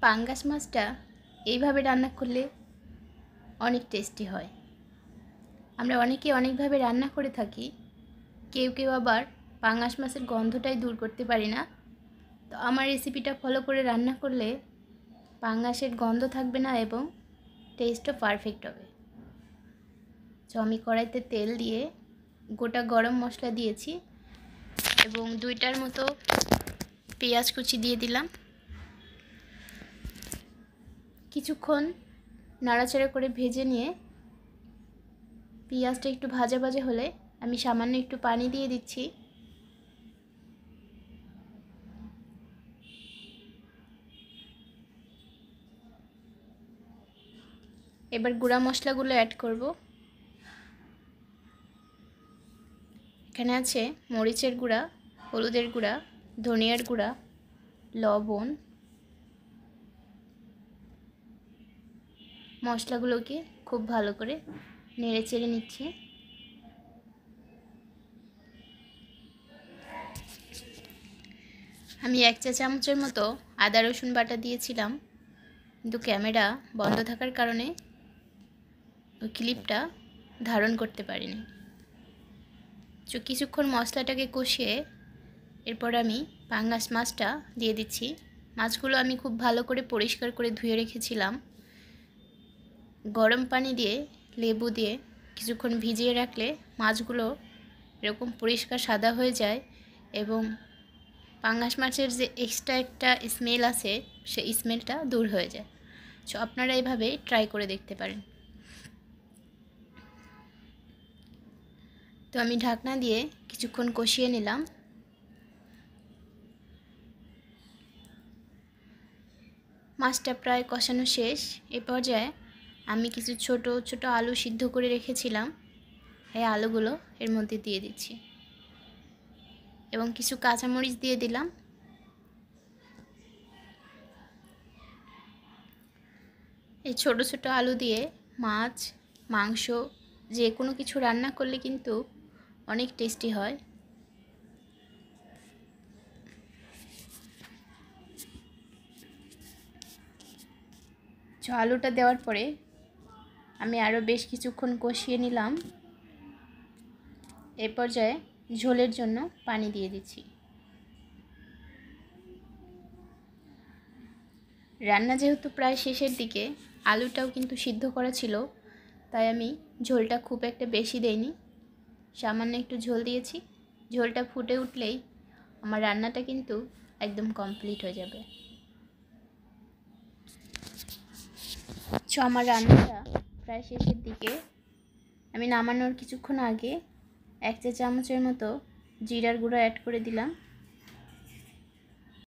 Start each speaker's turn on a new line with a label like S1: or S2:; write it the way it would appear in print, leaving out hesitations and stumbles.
S1: পাঙ্গাস মাছটা এইভাবে রান্না করলে অনেক টেস্টি হয়। আমরা অনেকে অনেকভাবে রান্না করে থাকি, কেউ কেউ আবার পাঙ্গাস মাছের গন্ধটাই দূর করতে পারি না। তো আমার রেসিপিটা ফলো করে রান্না করলে পাঙ্গাসের গন্ধ থাকবে না এবং টেস্টও পারফেক্ট হবে। তো আমি কড়াইতে তেল দিয়ে গোটা গরম মশলা দিয়েছি এবং 2টার মতো পেঁয়াজ কুচি দিয়ে দিলাম। কিছুক্ষণ নাড়াচাড়া করে ভেজে নিয়ে পেঁয়াজটা একটু ভাজা ভাজা হলে আমি সামান্য একটু পানি দিয়ে দিচ্ছি। এবার গুঁড়া মশলাগুলো অ্যাড করব। এখানে আছে মরিচের গুঁড়া, হলুদের গুঁড়া, ধনিয়ার গুঁড়া, লবণ। মশলাগুলোকে খুব ভালো করে নেড়ে চেড়ে নিচ্ছি। আমি 1 চা চামচের মতো আদা রসুন বাটা দিয়েছিলাম, কিন্তু ক্যামেরা বন্ধ থাকার কারণে ওই ক্লিপটা ধারণ করতে পারিনি। তো কিছুক্ষণ মশলাটাকে কষিয়ে এরপর আমি পাঙ্গাস মাছটা দিয়ে দিচ্ছি। মাছগুলো আমি খুব ভালো করে পরিষ্কার করে ধুয়ে রেখেছিলাম। গরম পানি দিয়ে লেবু দিয়ে কিছুক্ষণ ভিজিয়ে রাখলে মাছগুলো এরকম পরিষ্কার সাদা হয়ে যায় এবং পাঙ্গাস মাছের যে এক্সট্রা একটা স্মেল আছে সেই স্মেলটা দূর হয়ে যায়। সো আপনারা এইভাবে ট্রাই করে দেখতে পারেন। তো আমি ঢাকনা দিয়ে কিছুক্ষণ কষিয়ে নিলাম। মাছটা প্রায় কষানো শেষ। এ পর্যায়ে আমি কিছু ছোট ছোট আলু সিদ্ধ করে রেখেছিলাম, এই আলুগুলো এর মধ্যে দিয়ে দিচ্ছি এবং কিছু কাঁচামরিচ দিয়ে দিলাম। এই ছোট ছোট আলু দিয়ে মাছ, মাংস যে কোনো কিছু রান্না করলে কিন্তু অনেক টেস্টি হয়। আলুটা দেওয়ার পরে আমি আরও বেশ কিছুক্ষণ কষিয়ে নিলাম। এ পর্যায়ে ঝোলের জন্য পানি দিয়ে দিচ্ছি। রান্না যেহেতু প্রায় শেষের দিকে, আলুটাও কিন্তু সিদ্ধ করা ছিল, তাই আমি ঝোলটা খুব একটা বেশি দেইনি, সামান্য একটু ঝোল দিয়েছি। ঝোলটা ফুটে উঠলেই আমার রান্নাটা কিন্তু একদম কমপ্লিট হয়ে যাবে। আমার রান্নাটা প্রায় শেষের দিকে। আমি নামানোর কিছুক্ষণ আগে 1 চা চামচের মতো জিরার গুঁড়ো অ্যাড করে দিলাম।